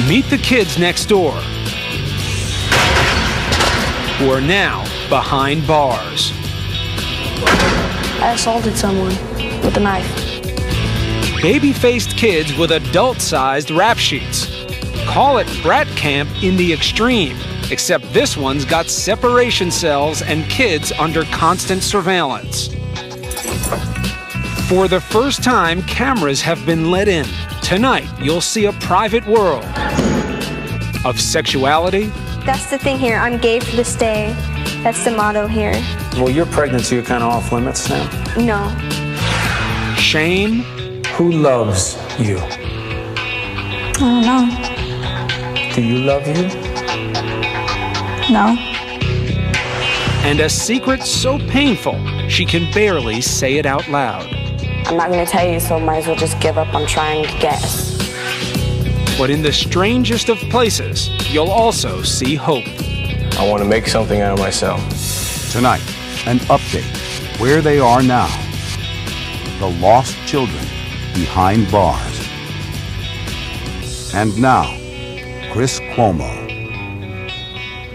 Meet the kids next door, who are now behind bars. I assaulted someone with a knife. Baby-faced kids with adult-sized rap sheets. Call it brat camp in the extreme, except this one's got separation cells and kids under constant surveillance. For the first time, cameras have been let in. Tonight, you'll see a private world of sexuality. That's the thing here. I'm gay for this day. That's the motto here. Well, your pregnancy, you're kind of off limits now. No. Shame. Who loves you? I don't know. Do you love you? No. And a secret so painful, she can barely say it out loud. I'm not going to tell you, so might as well just give up on trying to guess. But in the strangest of places, you'll also see hope. I want to make something out of myself. Tonight, an update where they are now. The lost children behind bars. And now, Chris Cuomo.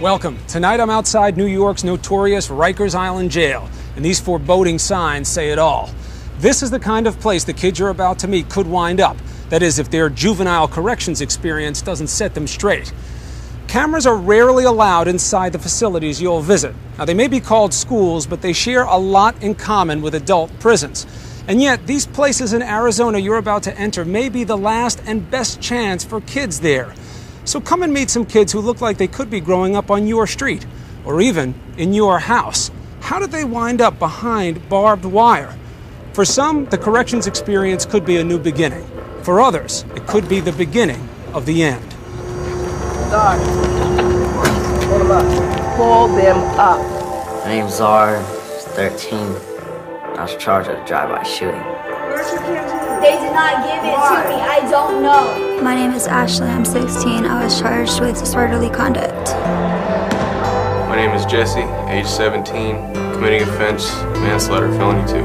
Welcome. Tonight I'm outside New York's notorious Rikers Island jail, and these foreboding signs say it all. This is the kind of place the kids you're about to meet could wind up. That is, if their juvenile corrections experience doesn't set them straight. Cameras are rarely allowed inside the facilities you'll visit. Now, they may be called schools, but they share a lot in common with adult prisons. And yet, these places in Arizona you're about to enter may be the last and best chance for kids there. So come and meet some kids who look like they could be growing up on your street, or even in your house. How did they wind up behind barbed wire? For some, the corrections experience could be a new beginning. For others, it could be the beginning of the end. Doc, pull them up. Pull them up. My name's Zar, 13. I was charged with a drive-by shooting. They did not give it to me. I don't know. My name is Ashley. I'm 16. I was charged with disorderly conduct. My name is Jesse, age 17, committing offense, manslaughter, felony 2.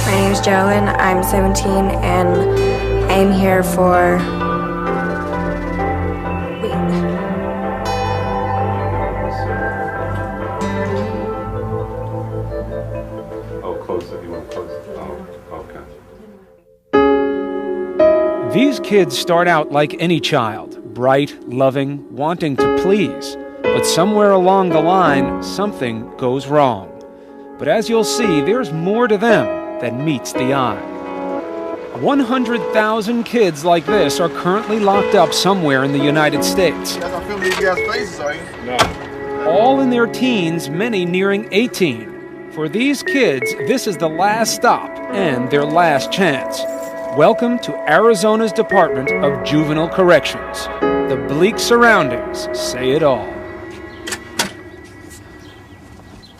My name is Joan. I'm 17, and I am here for... These kids start out like any child, bright, loving, wanting to please. But somewhere along the line, something goes wrong. But as you'll see, there's more to them than meets the eye. 100,000 kids like this are currently locked up somewhere in the United States. You're not gonna film these guys' faces, are you? No. All in their teens, many nearing 18. For these kids, this is the last stop and their last chance. Welcome to Arizona's Department of Juvenile Corrections. The bleak surroundings say it all.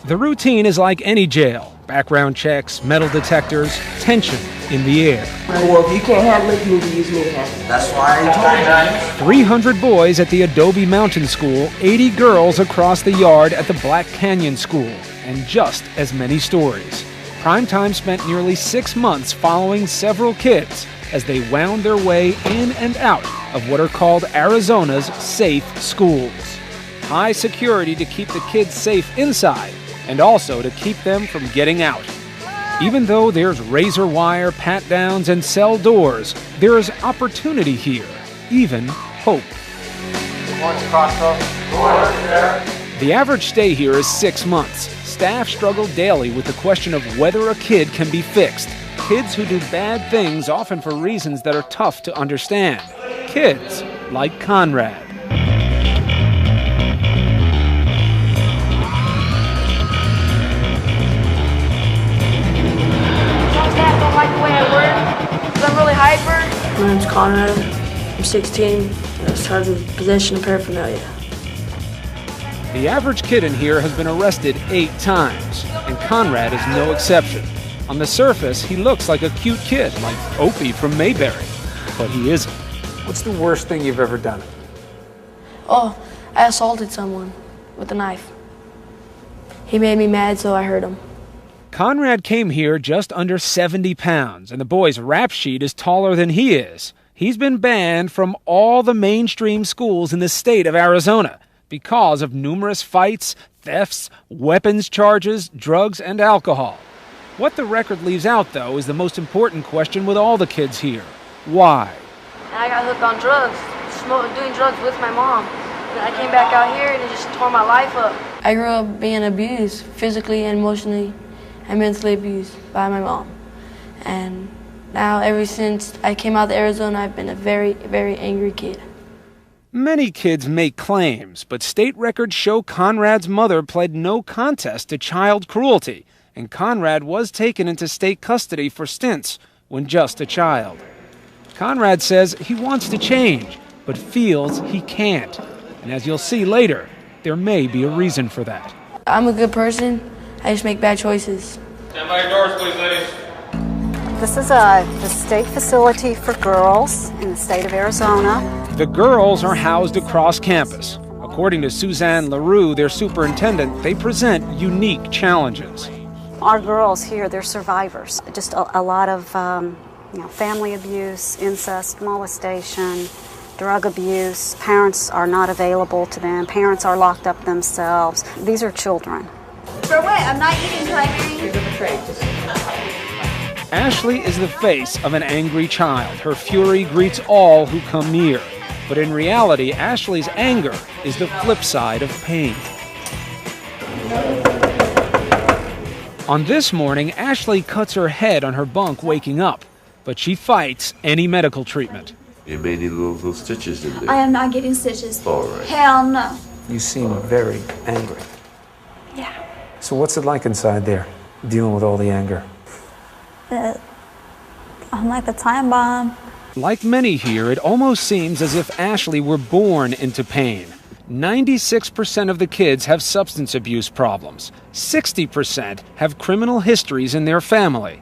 The routine is like any jail. Background checks, metal detectors, tension in the air. Well, if you can't handle it, you need to use me to handle it. That's why I told you. 300 boys at the Adobe Mountain School, 80 girls across the yard at the Black Canyon School, and just as many stories. Primetime spent nearly 6 months following several kids as they wound their way in and out of what are called Arizona's safe schools. High security to keep the kids safe inside and also to keep them from getting out. Even though there's razor wire, pat-downs, and cell doors, there is opportunity here, even hope. The average stay here is 6 months. Staff struggle daily with the question of whether a kid can be fixed. Kids who do bad things often for reasons that are tough to understand. Kids like Conrad. Don't like the way I work, because I'm really hyper. My name's Conrad. I'm 16. I was charged with possession of paraphernalia. The average kid in here has been arrested 8 times, and Conrad is no exception. On the surface, he looks like a cute kid, like Opie from Mayberry, but he isn't. What's the worst thing you've ever done? Oh, I assaulted someone with a knife. He made me mad, so I hurt him. Conrad came here just under 70 pounds, and the boy's rap sheet is taller than he is. He's been banned from all the mainstream schools in the state of Arizona because of numerous fights, thefts, weapons charges, drugs, and alcohol. What the record leaves out, though, is the most important question with all the kids here. Why? I got hooked on drugs, doing drugs with my mom. Then I came back out here and it just tore my life up. I grew up being abused, physically and emotionally and mentally abused by my mom. And now, ever since I came out to Arizona, I've been a very, very angry kid. Many kids make claims, but state records show Conrad's mother pled no contest to child cruelty, and Conrad was taken into state custody for stints when just a child. Conrad says he wants to change, but feels he can't. And as you'll see later, there may be a reason for that. I'm a good person, I just make bad choices. Stand by your doors, please, ladies. This is the state facility for girls in the state of Arizona. The girls are housed across campus. According to Suzanne LaRue, their superintendent, they present unique challenges. Our girls here, they're survivors. Just a lot of family abuse, incest, molestation, drug abuse. Parents are not available to them. Parents are locked up themselves. These are children. For what? I'm not eating primary. Ashley is the face of an angry child. Her fury greets all who come near. But in reality, Ashley's anger is the flip side of pain. On this morning, Ashley cuts her head on her bunk waking up, but she fights any medical treatment. You may need little stitches in there. I am not getting stitches. All right. Hell no. You seem very angry. Yeah. So what's it like inside there, dealing with all the anger? I'm like a time bomb. Like many here, it almost seems as if Ashley were born into pain. 96% of the kids have substance abuse problems. 60% have criminal histories in their family.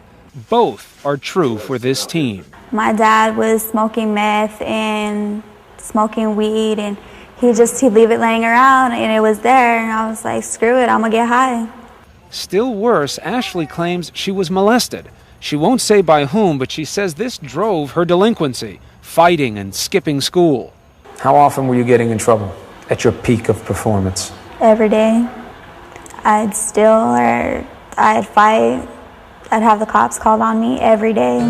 Both are true for this team. My dad was smoking meth and smoking weed, and he'd leave it laying around, and it was there, and I was like, screw it, I'm gonna get high. Still worse, Ashley claims she was molested. She won't say by whom, but she says this drove her delinquency, fighting and skipping school. How often were you getting in trouble at your peak of performance? Every day. I'd steal or I'd fight. I'd have the cops called on me every day.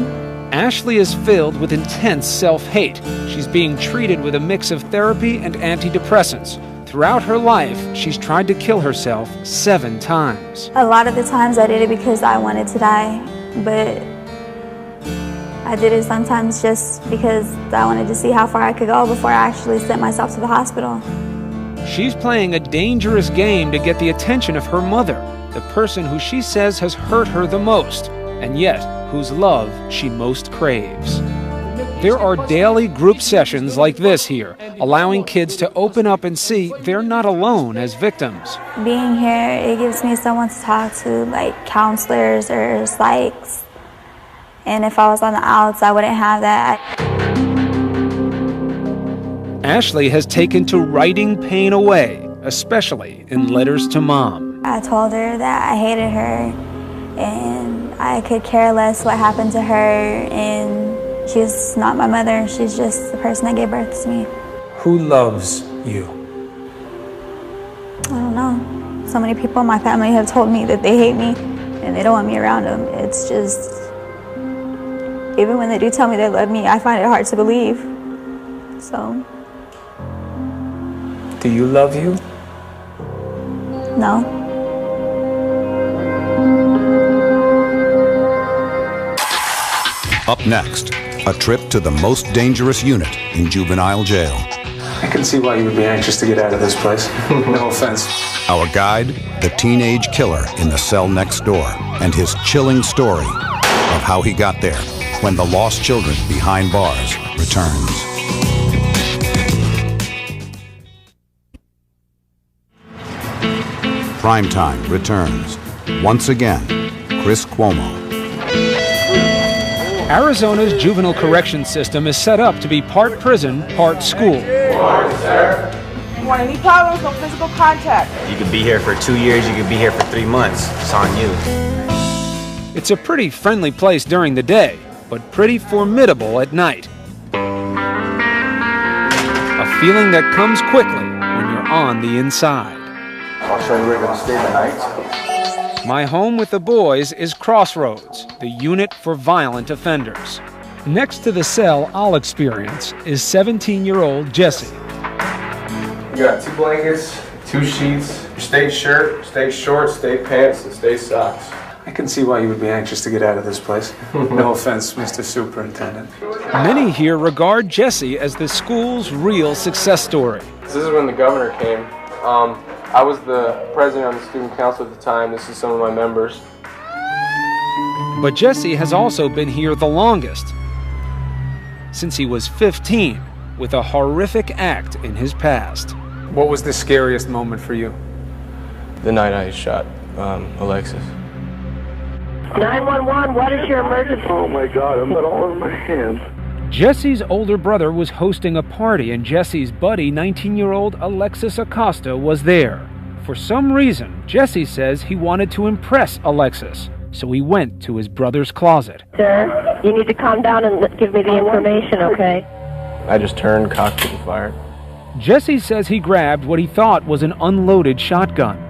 Ashley is filled with intense self-hate. She's being treated with a mix of therapy and antidepressants. Throughout her life, she's tried to kill herself 7 times. A lot of the times I did it because I wanted to die, but I did it sometimes just because I wanted to see how far I could go before I actually sent myself to the hospital. She's playing a dangerous game to get the attention of her mother, the person who she says has hurt her the most, and yet whose love she most craves. There are daily group sessions like this here, allowing kids to open up and see they're not alone as victims. Being here, it gives me someone to talk to, like counselors or psychs. And if I was on the outs, I wouldn't have that. Ashley has taken to writing pain away, especially in letters to Mom. I told her that I hated her and I could care less what happened to her, and she's not my mother, she's just the person that gave birth to me. Who loves you? I don't know. So many people in my family have told me that they hate me and they don't want me around them. It's just, even when they do tell me they love me, I find it hard to believe. So. Do you love you? No. Up next, a trip to the most dangerous unit in juvenile jail. I can see why you would be anxious to get out of this place. No offense. Our guide, the teenage killer in the cell next door, and his chilling story of how he got there when the lost children behind bars returns. Primetime returns. Once again, Chris Cuomo. Arizona's juvenile correction system is set up to be part prison, part school. Any problems? No physical contact. You could be here for 2 years, you could be here for 3 months. It's on you. It's a pretty friendly place during the day, but pretty formidable at night. a feeling that comes quickly when you're on the inside. I'll show you where we're going to stay tonight. My home with the boys is Crossroads, the unit for violent offenders. Next to the cell I'll experience is 17-year-old Jesse. You got 2 blankets, 2 sheets, your state shirt, state shorts, state pants, and state socks. I can see why you would be anxious to get out of this place. No offense, Mr. Superintendent. Many here regard Jesse as the school's real success story. This is when the governor came. I was the president of the student council at the time. This is some of my members. But Jesse has also been here the longest, since he was 15, with a horrific act in his past. What was the scariest moment for you? The night I shot Alexis. 911, what is your emergency? Oh my God, I'm not all in my hands. Jesse's older brother was hosting a party, and Jesse's buddy, 19-year-old Alexis Acosta, was there. For some reason, Jesse says he wanted to impress Alexis, so he went to his brother's closet. Sir, you need to calm down and give me the information, okay? I just turned, cocked it, and fired. Jesse says he grabbed what he thought was an unloaded shotgun.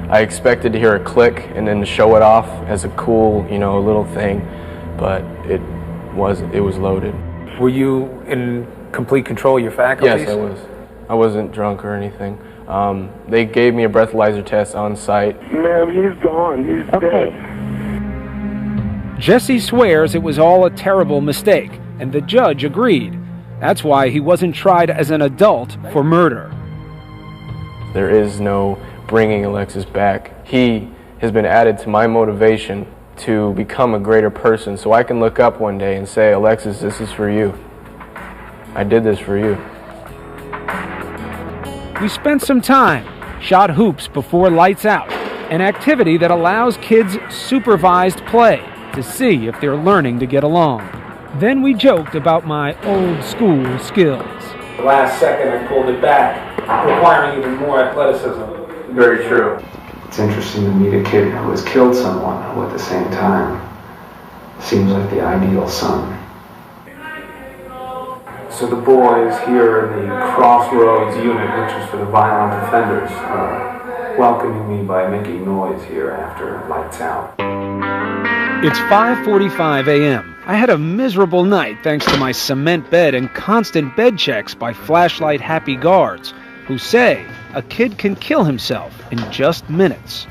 I expected to hear a click and then to show it off as a cool, little thing, but it was loaded. Were you in complete control of your faculties? Yes, I was. I wasn't drunk or anything. They gave me a breathalyzer test on site. Ma'am, he's gone. He's dead. Jesse swears it was all a terrible mistake, and the judge agreed. That's why he wasn't tried as an adult for murder. There is no bringing Alexis back. He has been added to my motivation to become a greater person, so I can look up one day and say, Alexis, this is for you. I did this for you. We spent some time, shot hoops before lights out, an activity that allows kids supervised play to see if they're learning to get along. Then we joked about my old school skills. The last second I pulled it back, requiring even more athleticism. Very true. It's interesting to meet a kid who has killed someone who at the same time seems like the ideal son. So the boys here in the Crossroads unit, which is for the violent offenders, are welcoming me by making noise here after lights out. It's 5:45 a.m. I had a miserable night thanks to my cement bed and constant bed checks by flashlight-happy guards who say a kid can kill himself in just minutes.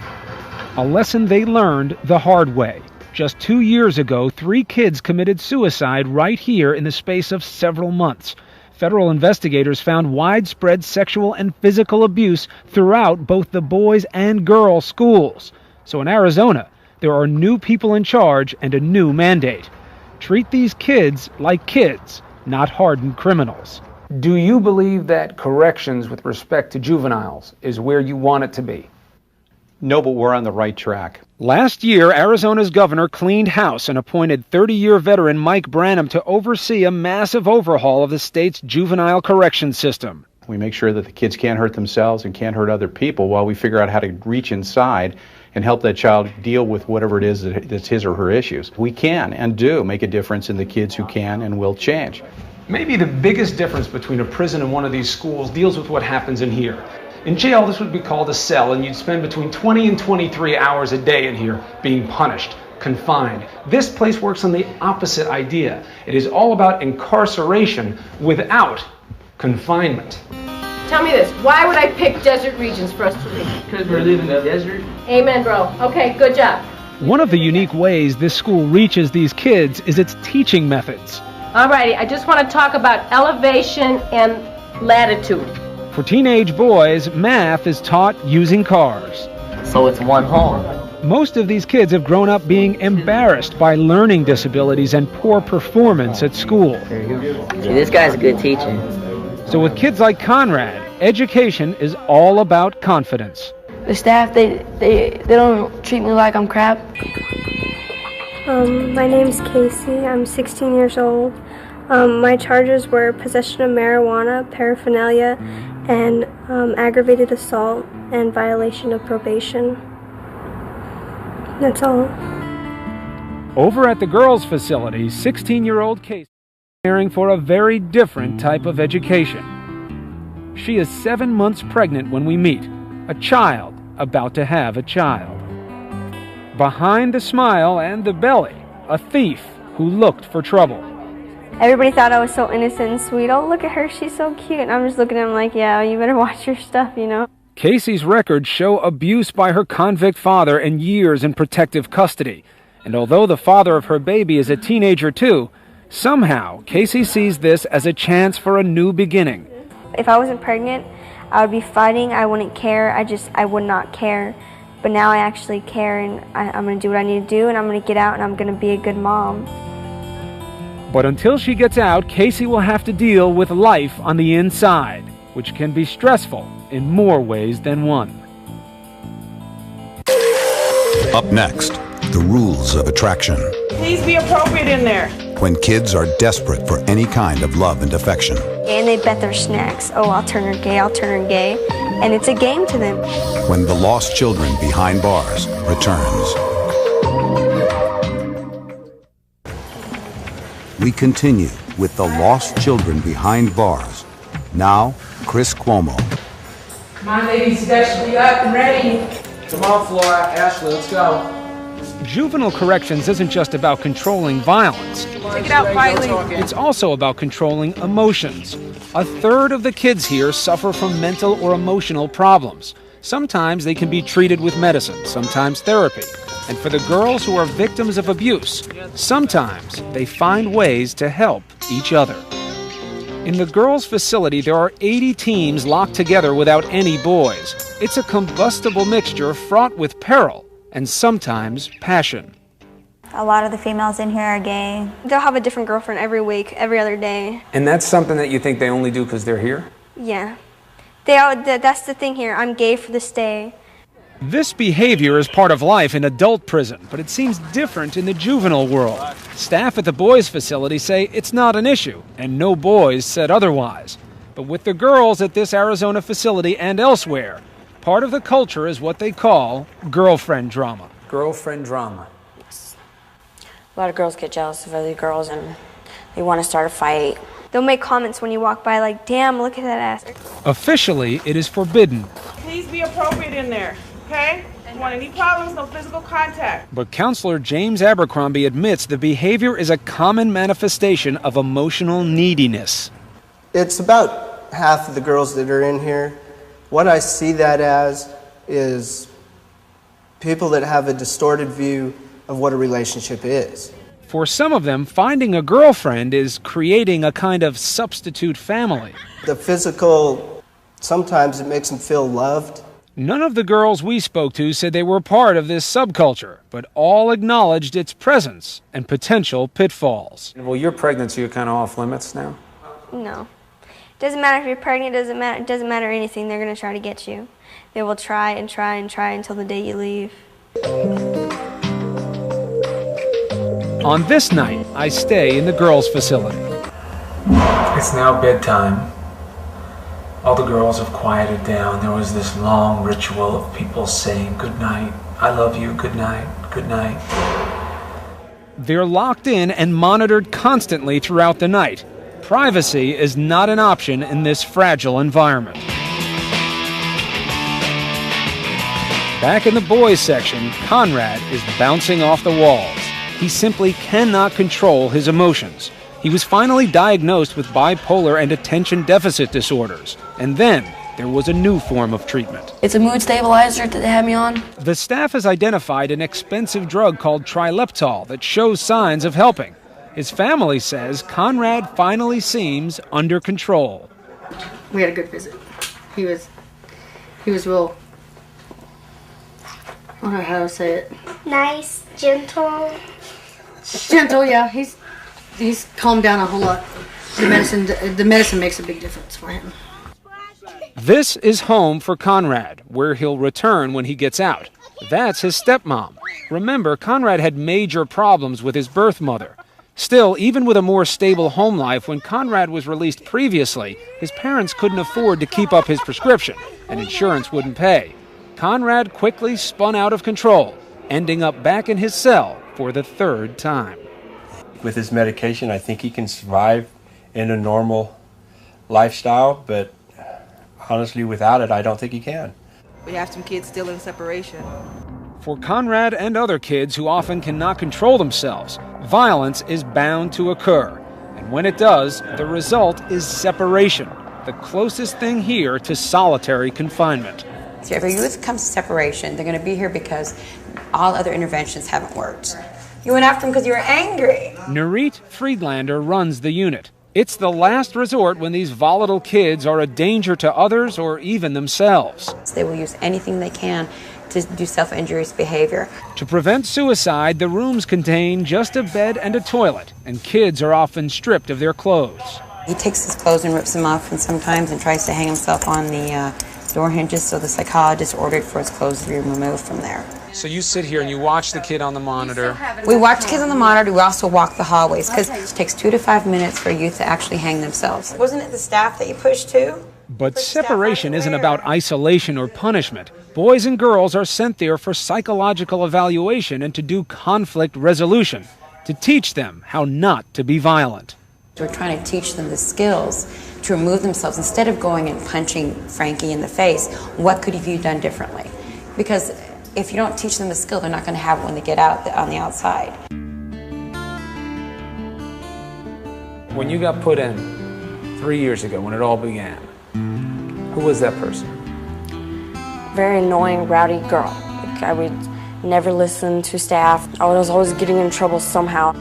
A lesson they learned the hard way. Just 2 years ago, 3 kids committed suicide right here in the space of several months. Federal investigators found widespread sexual and physical abuse throughout both the boys' and girls' schools. So in Arizona, there are new people in charge and a new mandate. Treat these kids like kids, not hardened criminals. Do you believe that corrections with respect to juveniles is where you want it to be? No, but we're on the right track. Last year, Arizona's governor cleaned house and appointed 30-year veteran Mike Branham to oversee a massive overhaul of the state's juvenile correction system. We make sure that the kids can't hurt themselves and can't hurt other people while we figure out how to reach inside and help that child deal with whatever it is that's his or her issues. We can and do make a difference in the kids who can and will change. Maybe the biggest difference between a prison and one of these schools deals with what happens in here. In jail, this would be called a cell, and you'd spend between 20 and 23 hours a day in here being punished, confined. This place works on the opposite idea. It is all about incarceration without confinement. Tell me this, why would I pick desert regions for us to live? Because we're living in the desert. Amen, bro. Okay, good job. One of the unique ways this school reaches these kids is its teaching methods. Alrighty, I just want to talk about elevation and latitude. For teenage boys, math is taught using cars. So it's one home. Most of these kids have grown up being embarrassed by learning disabilities and poor performance at school. There you go. See, this guy's a good teacher. So with kids like Conrad, education is all about confidence. The staff, they don't treat me like I'm crap. My name's Casey. I'm 16 years old. My charges were possession of marijuana, paraphernalia, and aggravated assault and violation of probation. That's all. Over at the girls' facility, 16-year-old Casey preparing for a very different type of education. She is 7 months pregnant when we meet, a child about to have a child. Behind the smile and the belly, a thief who looked for trouble. Everybody thought I was so innocent and sweet. Oh, look at her, she's so cute. And I'm just looking at him like, yeah, you better watch your stuff, you know. Casey's records show abuse by her convict father and years in protective custody. And although the father of her baby is a teenager too, somehow Casey sees this as a chance for a new beginning. If I wasn't pregnant, I would be fighting. I wouldn't care. I would not care. But now I actually care, and I'm going to do what I need to do, and I'm going to get out, and I'm going to be a good mom. But until she gets out, Casey will have to deal with life on the inside, which can be stressful in more ways than one. Up next, the rules of attraction. Please be appropriate in there. When kids are desperate for any kind of love and affection. And they bet their snacks. Oh, I'll turn her gay, I'll turn her gay. And it's a game to them. When the lost children behind bars returns. We continue with the lost children behind bars. Now, Chris Cuomo. My ladies, that should be up and ready. Come on, Flora. Ashley, let's go. Juvenile corrections isn't just about controlling violence. Take it out, Filey. It's also about controlling emotions. A third of the kids here suffer from mental or emotional problems. Sometimes they can be treated with medicine, sometimes therapy. And for the girls who are victims of abuse, sometimes they find ways to help each other. In the girls' facility, there are 80 teams locked together without any boys. It's a combustible mixture fraught with peril and sometimes passion. A lot of the females in here are gay. They'll have a different girlfriend every week, every other day. And that's something that you think they only do because they're here? Yeah. That's the thing here. I'm gay for this day. This behavior is part of life in adult prison, but it seems different in the juvenile world. Staff at the boys' facility say it's not an issue, and no boys said otherwise. But with the girls at this Arizona facility and elsewhere, part of the culture is what they call girlfriend drama. Girlfriend drama. Yes. A lot of girls get jealous of other girls and they want to start a fight. They'll make comments when you walk by like, damn, look at that ass. Officially, it is forbidden. Please be appropriate in there, okay? If you want any problems, no physical contact. But Counselor James Abercrombie admits the behavior is a common manifestation of emotional neediness. It's about half of the girls that are in here. What I see that as is people that have a distorted view of what a relationship is. For some of them, finding a girlfriend is creating a kind of substitute family. The physical, sometimes it makes them feel loved. None of the girls we spoke to said they were part of this subculture, but all acknowledged its presence and potential pitfalls. Well, you're pregnant, so you're kind of off limits now? No. Doesn't matter if you're pregnant, it doesn't matter anything, they're going to try to get you. They will try and try and try until the day you leave. On this night, I stay in the girls' facility. It's now bedtime. All the girls have quieted down. There was this long ritual of people saying good night, I love you, good night, good night. They're locked in and monitored constantly throughout the night. Privacy is not an option in this fragile environment. Back in the boys section, Conrad is bouncing off the walls. He simply cannot control his emotions. He was finally diagnosed with bipolar and attention deficit disorders. And then there was a new form of treatment. It's a mood stabilizer that they had me on. The staff has identified an expensive drug called trileptal that shows signs of helping. His family says Conrad finally seems under control. We had a good visit. He was real, I don't know how to say it. Nice, gentle. Gentle, yeah. He's calmed down a whole lot. The medicine makes a big difference for him. This is home for Conrad, where he'll return when he gets out. That's his stepmom. Remember, Conrad had major problems with his birth mother. Still, even with a more stable home life, when Conrad was released previously, his parents couldn't afford to keep up his prescription, and insurance wouldn't pay. Conrad quickly spun out of control, ending up back in his cell for the third time. with his medication, I think he can survive in a normal lifestyle, but honestly, without it, I don't think he can. We have some kids still in separation. For Conrad and other kids who often cannot control themselves, violence is bound to occur. And when it does, the result is separation, the closest thing here to solitary confinement. So if a youth comes to separation, they're going to be here because all other interventions haven't worked. You went after them because you were angry. Nurit Friedlander runs the unit. It's the last resort when these volatile kids are a danger to others or even themselves. They will use anything they can to do self-injurious behavior. To prevent suicide, the rooms contain just a bed and a toilet, and kids are often stripped of their clothes. He takes his clothes and rips them off and sometimes and tries to hang himself on the door hinges, so the psychologist ordered for his clothes to be removed from there. So you sit here and you watch the kid on the monitor. We watch kids on the monitor. We also walk the hallways because it takes 2 to 5 minutes for a youth to actually hang themselves. Wasn't it the staff that you pushed too? But separation isn't about isolation or punishment. Boys and girls are sent there for psychological evaluation and to do conflict resolution, to teach them how not to be violent. We're trying to teach them the skills to remove themselves. Instead of going and punching Frankie in the face, what could have you done differently? Because if you don't teach them the skill, they're not going to have it when they get out on the outside. When you got put in 3 years ago, when it all began, who was that person? Very annoying, rowdy girl. I would never listen to staff. I was always getting in trouble somehow.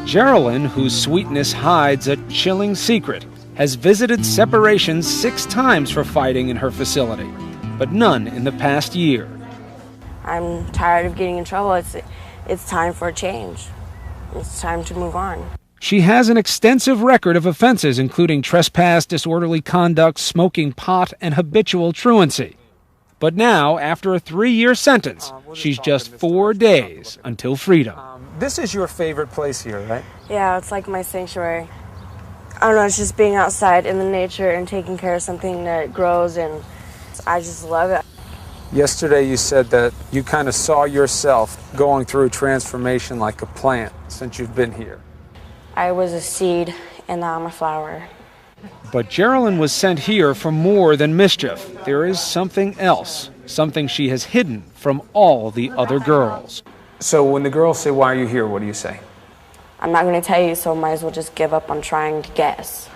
Geraldine, whose sweetness hides a chilling secret, has visited separation 6 times for fighting in her facility, but none in the past year. I'm tired of getting in trouble. It's time for a change. It's time to move on. She has an extensive record of offenses, including trespass, disorderly conduct, smoking pot, and habitual truancy. But now, after a 3-year sentence, she's just 4 days until freedom. This is your favorite place here, right? Yeah, it's like my sanctuary. I don't know, it's just being outside in the nature and taking care of something that grows, and I just love it. Yesterday you said that you kind of saw yourself going through transformation like a plant since you've been here. I was a seed, and now I'm a flower. But Geraldine was sent here for more than mischief. There is something else, something she has hidden from all the other girls. So when the girls say, "Why are you here?" what do you say? I'm not going to tell you, so might as well just give up on trying to guess.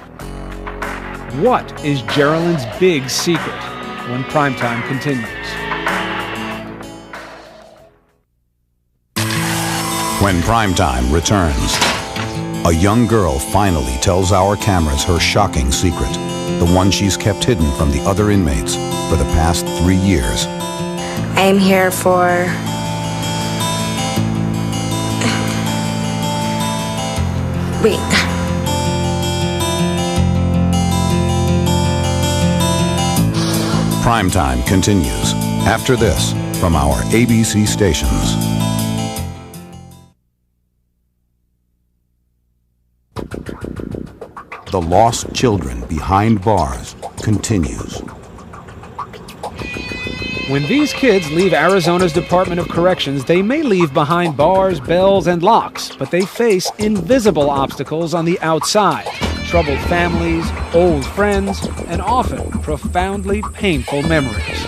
What is Geraldine's big secret? When Primetime continues. When Primetime returns, a young girl finally tells our cameras her shocking secret, the one she's kept hidden from the other inmates for the past 3 years. I am here for Primetime continues after this from our ABC stations. The Lost Children Behind Bars continues. When these kids leave Arizona's Department of Corrections, they may leave behind bars, bells, and locks, but they face invisible obstacles on the outside. Troubled families, old friends, and often profoundly painful memories.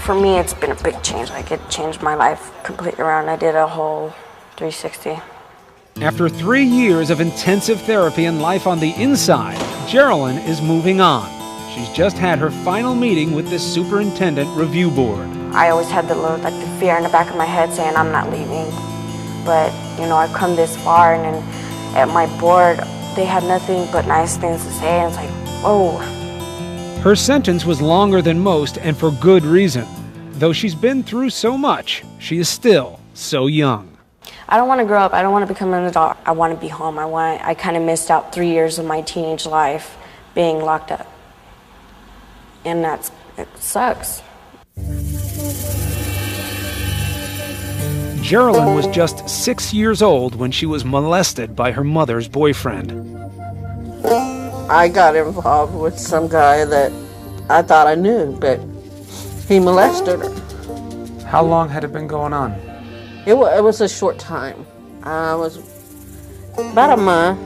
For me, it's been a big change. Like, it changed my life completely around. I did a whole 360. After 3 years of intensive therapy and life on the inside, Geraldine is moving on. She's just had her final meeting with the Superintendent Review Board. I always had the fear in the back of my head saying I'm not leaving. But, you know, I've come this far, and then at my board, they had nothing but nice things to say, and it's like, whoa. Her sentence was longer than most, and for good reason. Though she's been through so much, she is still so young. I don't want to grow up. I don't want to become an adult. I want to be home. I kind of missed out 3 years of my teenage life being locked up. And it sucks. Geraldine was just 6 years old when she was molested by her mother's boyfriend. I got involved with some guy that I thought I knew, but he molested her. How long had it been going on? It was a short time. About a month.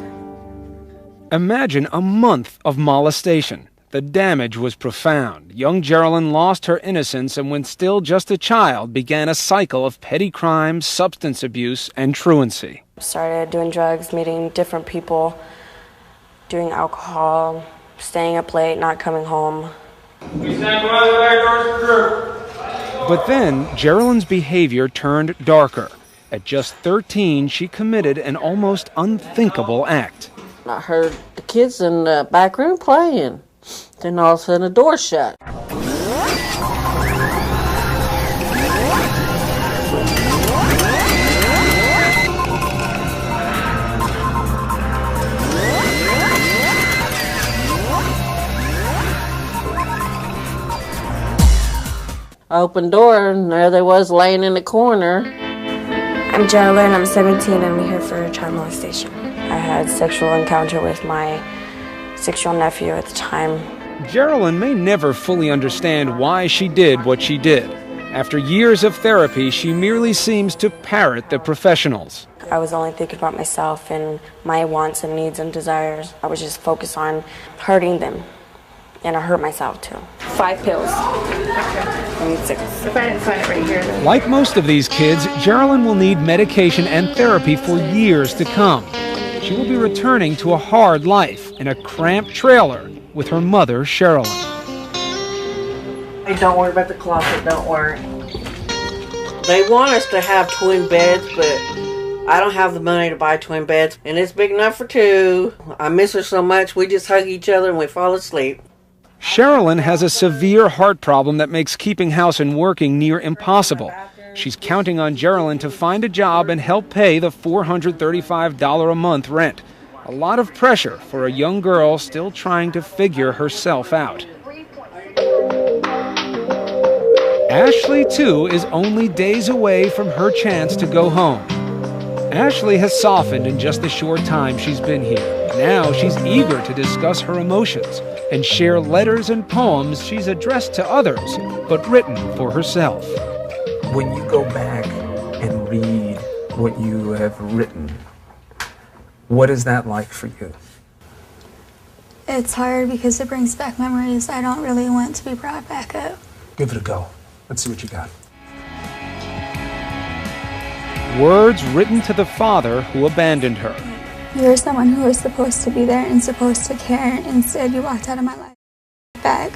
Imagine a month of molestation. The damage was profound. Young Geraldine lost her innocence and when still just a child began a cycle of petty crimes, substance abuse, and truancy. Started doing drugs, meeting different people, doing alcohol, staying up late, not coming home. But then, Geraldine's behavior turned darker. At just 13, she committed an almost unthinkable act. I heard the kids in the back room playing. Then all of a sudden the door shut. I opened the door and there they was laying in the corner. I'm Geraldine, I'm 17, and I'm here for child molestation. I had sexual encounter with my 6-year-old nephew at the time. Geraldine may never fully understand why she did what she did. After years of therapy, she merely seems to parrot the professionals. I was only thinking about myself and my wants and needs and desires. I was just focused on hurting them, and I hurt myself too. 5 pills. I need 6. If I didn't find it right here, then. Like most of these kids, Geraldine will need medication and therapy for years to come. She will be returning to a hard life in a cramped trailer with her mother, Sherilyn. Hey, don't worry about the closet, don't worry. They want us to have twin beds, but I don't have the money to buy twin beds, and it's big enough for 2. I miss her so much, we just hug each other and we fall asleep. Sherilyn has a severe heart problem that makes keeping house and working near impossible. She's counting on Geraldine to find a job and help pay the $435 a month rent. A lot of pressure for a young girl still trying to figure herself out. Ashley, too, is only days away from her chance to go home. Ashley has softened in just the short time she's been here. Now she's eager to discuss her emotions and share letters and poems she's addressed to others, but written for herself. When you go back and read what you have written, what is that like for you? It's hard because it brings back memories I don't really want to be brought back up. Give it a go. Let's see what you got. Words written to the father who abandoned her. You were someone who was supposed to be there and supposed to care. Instead, you walked out of my life. Back.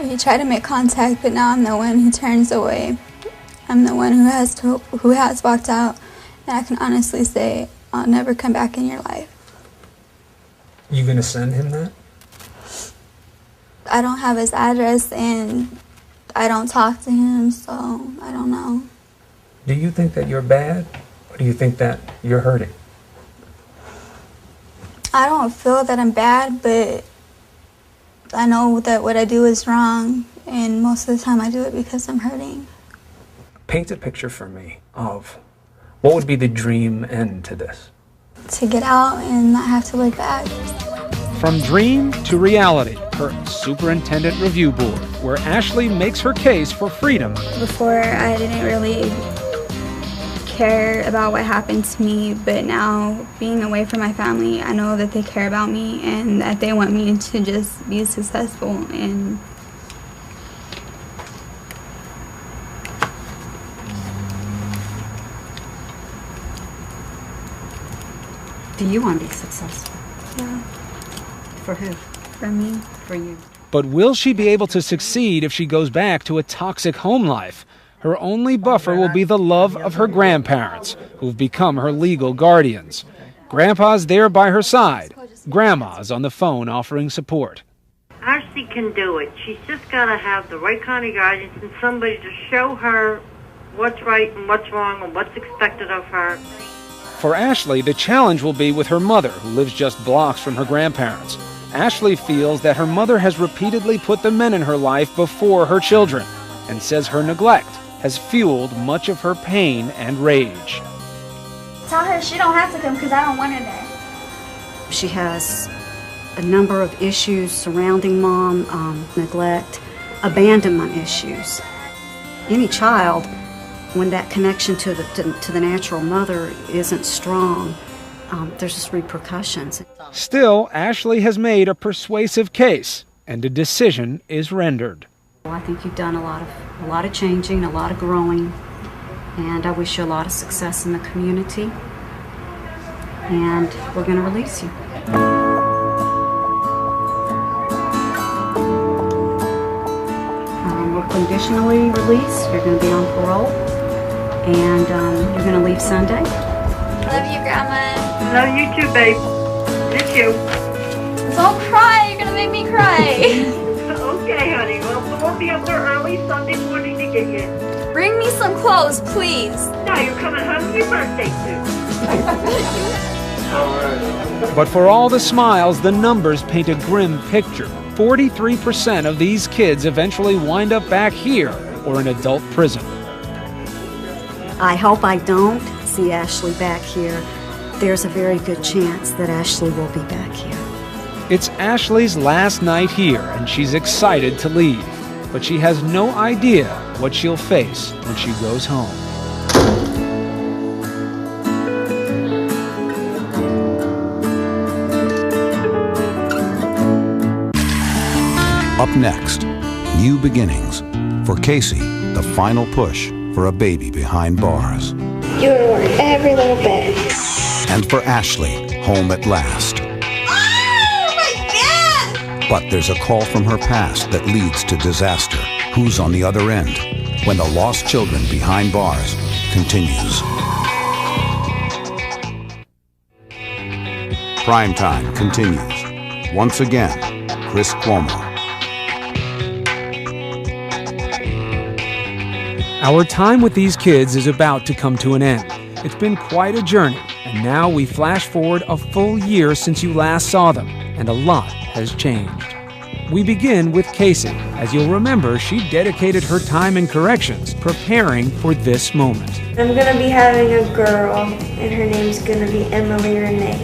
You try to make contact, but now I'm the one who turns away. I'm the one who has walked out, and I can honestly say I'll never come back in your life. You gonna send him that? I don't have his address, and I don't talk to him, so I don't know. Do you think that you're bad, or do you think that you're hurting? I don't feel that I'm bad, but I know that what I do is wrong, and most of the time I do it because I'm hurting. Paint a picture for me of what would be the dream end to this. To get out and not have to look back. From dream to reality, her superintendent review board, where Ashley makes her case for freedom. Before, I didn't really care about what happened to me, but now, being away from my family, I know that they care about me and that they want me to just be successful. And do you want to be successful? Yeah. For who? For me. For you. But will she be able to succeed if she goes back to a toxic home life? Her only buffer will be the love of her grandparents, who've become her legal guardians. Grandpa's there by her side. Grandma's on the phone offering support. Ashley can do it. She's just got to have the right kind of guidance and somebody to show her what's right and what's wrong and what's expected of her. For Ashley, the challenge will be with her mother, who lives just blocks from her grandparents. Ashley feels that her mother has repeatedly put the men in her life before her children, and says her neglect has fueled much of her pain and rage. Tell her she don't have to come because I don't want her there. She has a number of issues surrounding mom, neglect, abandonment issues. Any child, when that connection to the natural mother isn't strong, there's just repercussions. Still, Ashley has made a persuasive case, and a decision is rendered. I think you've done a lot of changing, a lot of growing, and I wish you a lot of success in the community. And we're going to release you. We're conditionally released. You're going to be on parole, and you're going to leave Sunday. Love you, Grandma. Love you too, babe. Miss you. Don't cry. You're gonna make me cry. Okay, honey. Well, we'll be up there early Sunday morning to get you. Bring me some clothes, please. No, you're coming home for your birthday too. But for all the smiles, the numbers paint a grim picture. 43% of these kids eventually wind up back here or in adult prison. I hope I don't see Ashley back here. There's a very good chance that Ashley will be back here. It's Ashley's last night here, and she's excited to leave. But she has no idea what she'll face when she goes home. Up next, new beginnings. For Casey, the final push for a baby behind bars. You were worried every little bit. And for Ashley, home at last. Oh my God! But there's a call from her past that leads to disaster. Who's on the other end? When the lost children behind bars continues. Primetime continues. Once again, Chris Cuomo. Our time with these kids is about to come to an end. It's been quite a journey, and now we flash forward a full year since you last saw them, and a lot has changed. We begin with Casey. As you'll remember, she dedicated her time in corrections, preparing for this moment. I'm going to be having a girl, and her name's going to be Emily Renee.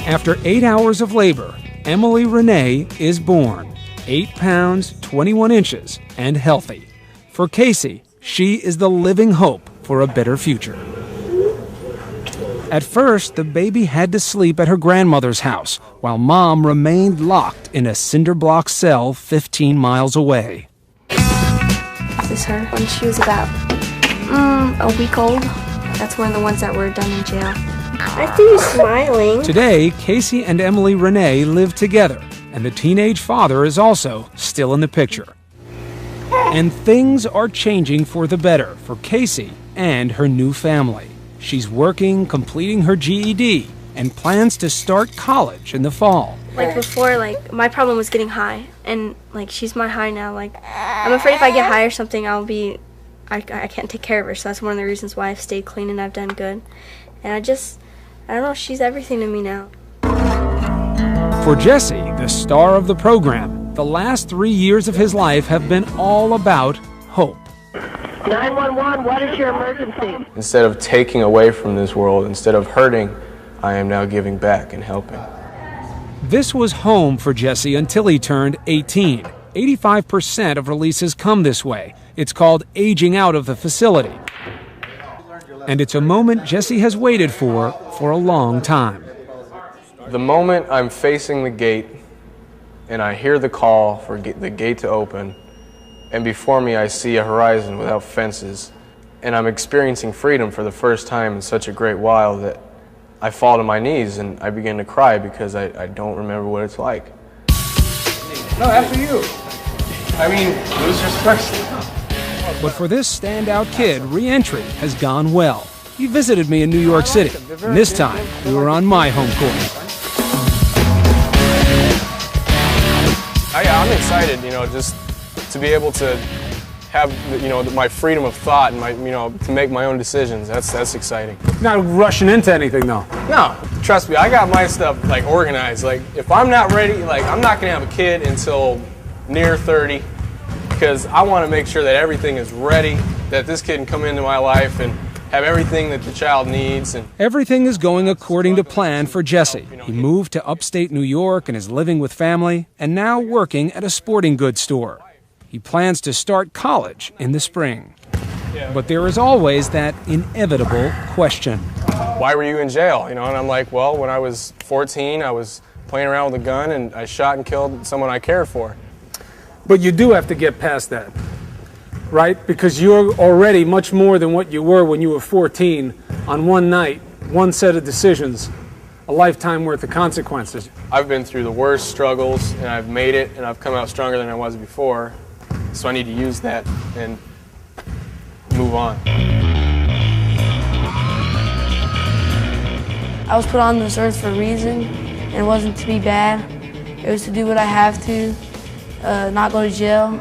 After 8 hours of labor, Emily Renee is born, 8 pounds, 21 inches, and healthy. For Casey, she is the living hope for a better future. At first, the baby had to sleep at her grandmother's house, while Mom remained locked in a cinder block cell 15 miles away. This is her when she was about a week old. That's one of the ones that were done in jail. I see you smiling. Today, Casey and Emily Renee live together, and the teenage father is also still in the picture. And things are changing for the better for Casey and her new family. She's working, completing her GED, and plans to start college in the fall. Like before, my problem was getting high, and she's my high now. I'm afraid if I get high or something, I can't take care of her. So that's one of the reasons why I've stayed clean and I've done good. And I don't know, she's everything to me now. For Jesse, the star of the program, the last 3 years of his life have been all about hope. 911, what is your emergency? Instead of taking away from this world, instead of hurting, I am now giving back and helping. This was home for Jesse until he turned 18. 85% of releases come this way. It's called aging out of the facility. And it's a moment Jesse has waited for a long time. The moment I'm facing the gate and I hear the call for the gate to open, and before me I see a horizon without fences, and I'm experiencing freedom for the first time in such a great while, that I fall to my knees and I begin to cry because I don't remember what it's like. No, after you. I mean, losers first. But for this standout kid, re-entry has gone well. He visited me in New York City, and this time we were on my home court. I'm excited, just to be able to have, my freedom of thought and to make my own decisions. That's exciting. Not rushing into anything, though. No, trust me, I got my stuff organized. If I'm not ready, I'm not gonna have a kid until near 30, because I want to make sure that everything is ready, that this kid can come into my life and have everything that the child needs. And everything is going according to plan for Jesse. He moved to upstate New York and is living with family, and now working at a sporting goods store. He plans to start college in the spring. But there is always that inevitable question. why were you in jail? And I'm like, well, when I was 14, I was playing around with a gun and I shot and killed someone I cared for. But you do have to get past that, right? Because you're already much more than what you were when you were 14 on one night, one set of decisions, a lifetime worth of consequences. I've been through the worst struggles and I've made it and I've come out stronger than I was before. So I need to use that and move on. I was put on this earth for a reason, and it wasn't to be bad. It was to do what I have to, not go to jail.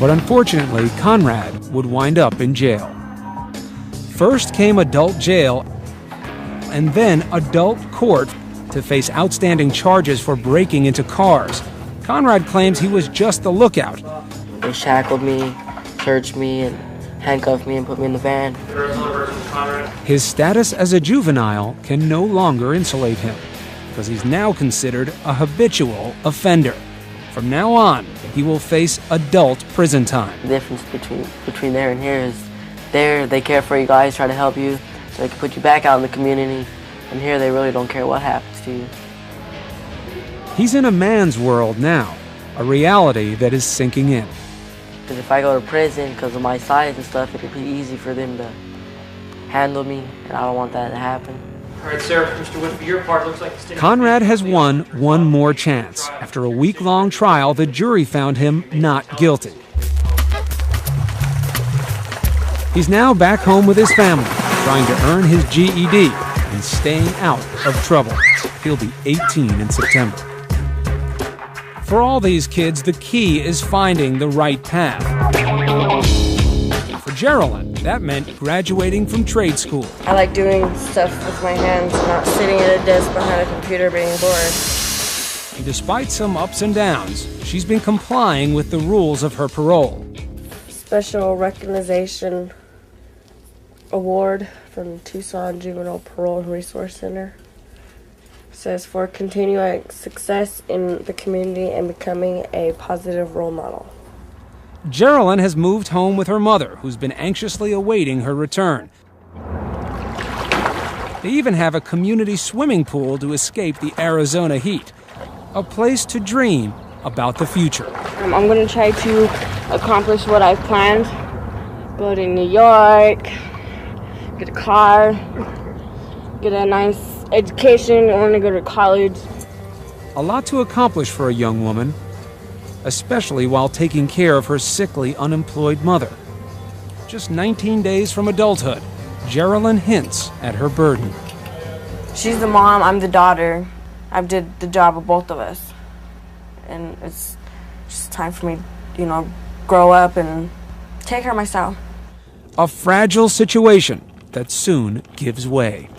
But unfortunately, Conrad would wind up in jail. First came adult jail, and then adult court to face outstanding charges for breaking into cars. Conrad claims he was just the lookout. They shackled me, searched me, and handcuffed me and put me in the van. His status as a juvenile can no longer insulate him, because he's now considered a habitual offender. From now on, he will face adult prison time. The difference between there and here is there they care for you guys, try to help you, so they can put you back out in the community. And here they really don't care what happens to you. He's in a man's world now, a reality that is sinking in. Because if I go to prison because of my size and stuff, it'll be easy for them to handle me, and I don't want that to happen. All right, sir, Mr. Wood, for your part, looks like the Conrad has won one more chance. After a week-long trial, the jury found him not guilty. He's now back home with his family, trying to earn his GED and staying out of trouble. He'll be 18 in September. For all these kids, the key is finding the right path. For Geraldine, that meant graduating from trade school. I like doing stuff with my hands, not sitting at a desk behind a computer being bored. And despite some ups and downs, she's been complying with the rules of her parole. Special recognition award from Tucson Juvenile Parole and Resource Center. Says for continuing success in the community and becoming a positive role model. Geraldine has moved home with her mother, who's been anxiously awaiting her return. They even have a community swimming pool to escape the Arizona heat, a place to dream about the future. I'm going to try to accomplish what I've planned. Go to New York, get a car, get a nice education, I want to go to college. A lot to accomplish for a young woman, especially while taking care of her sickly, unemployed mother. Just 19 days from adulthood, Geraldine hints at her burden. She's the mom, I'm the daughter. I did the job of both of us. And it's just time for me, grow up and take care of myself. A fragile situation that soon gives way.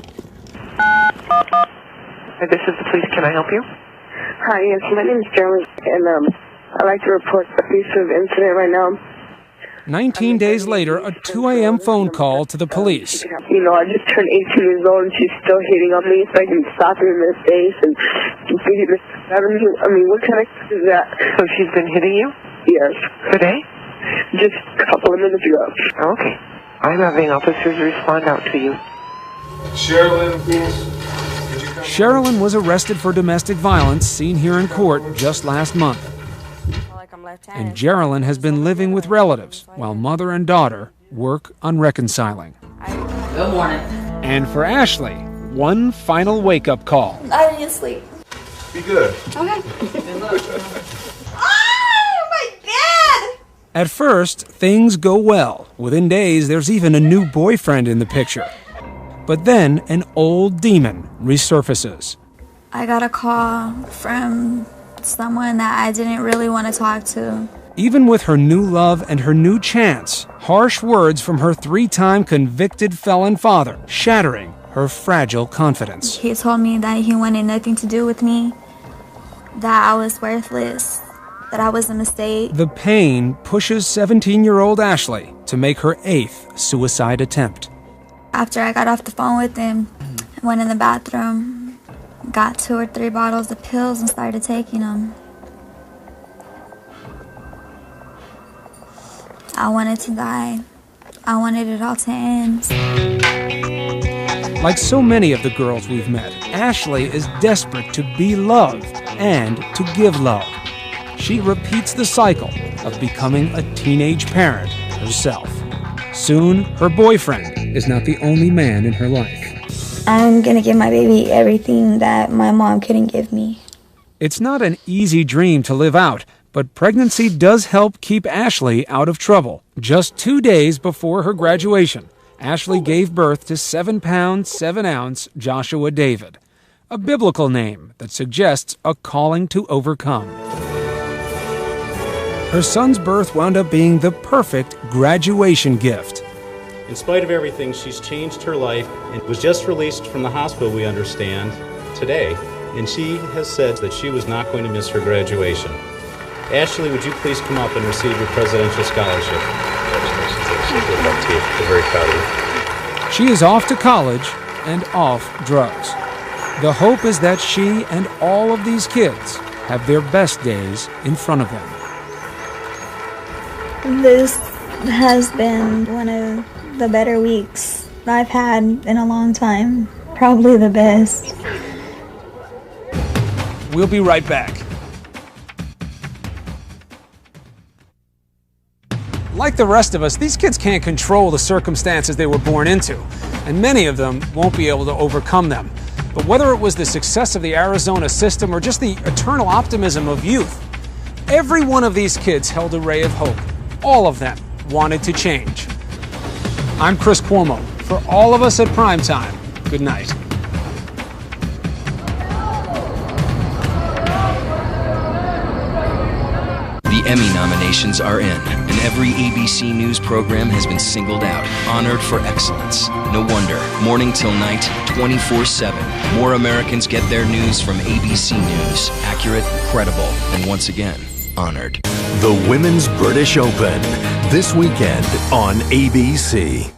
Hi, this is the police. Can I help you? Hi, yes, my name is Geraldine, and I'd like to report a piece of incident right now. 19 days later, a 2 a.m. phone call to the police. I just turned 18 years old and she's still hitting on me, so I can stop her in the face and beat the shit out of me. I mean, what kind of stuff is that? So she's been hitting you? Yes. Today? Just a couple of minutes ago. Okay. I'm having officers respond out to you. Sherilyn, please. Sherilyn was arrested for domestic violence, seen here in court just last month. And Geraldine has been living with relatives, while mother and daughter work on reconciling. Good morning. And for Ashley, one final wake-up call. I didn't sleep. Be good. Okay. Oh, my God! At first, things go well. Within days, there's even a new boyfriend in the picture. But then, an old demon resurfaces. I got a call from someone that I didn't really want to talk to. Even with her new love and her new chance, harsh words from her 3-time convicted felon father, shattering her fragile confidence. He told me that he wanted nothing to do with me, that I was worthless, that I was a mistake. The pain pushes 17-year-old Ashley to make her 8th suicide attempt. After I got off the phone with him, I went in the bathroom, got 2 or 3 bottles of pills and started taking them. I wanted to die. I wanted it all to end. Like so many of the girls we've met, Ashley is desperate to be loved and to give love. She repeats the cycle of becoming a teenage parent herself. Soon, her boyfriend is not the only man in her life. I'm gonna give my baby everything that my mom couldn't give me. It's not an easy dream to live out, but pregnancy does help keep Ashley out of trouble. Just 2 days before her graduation, Ashley gave birth to 7-pound, 7-ounce Joshua David, a biblical name that suggests a calling to overcome. Her son's birth wound up being the perfect graduation gift. In spite of everything, she's changed her life and was just released from the hospital, we understand, today. And she has said that she was not going to miss her graduation. Ashley, would you please come up and receive your presidential scholarship? Congratulations, Ashley. Good luck to you. We're very proud of you. She is off to college and off drugs. The hope is that she and all of these kids have their best days in front of them. This has been one of the better weeks I've had in a long time. Probably the best. We'll be right back. Like the rest of us, these kids can't control the circumstances they were born into, and many of them won't be able to overcome them. But whether it was the success of the Arizona system or just the eternal optimism of youth, every one of these kids held a ray of hope. All of them wanted to change. I'm Chris Cuomo. For all of us at Primetime, good night. The Emmy nominations are in, and every ABC News program has been singled out, honored for excellence. No wonder, morning till night, 24/7, more Americans get their news from ABC News. Accurate, credible, and once again, honored. The Women's British Open, this weekend on ABC.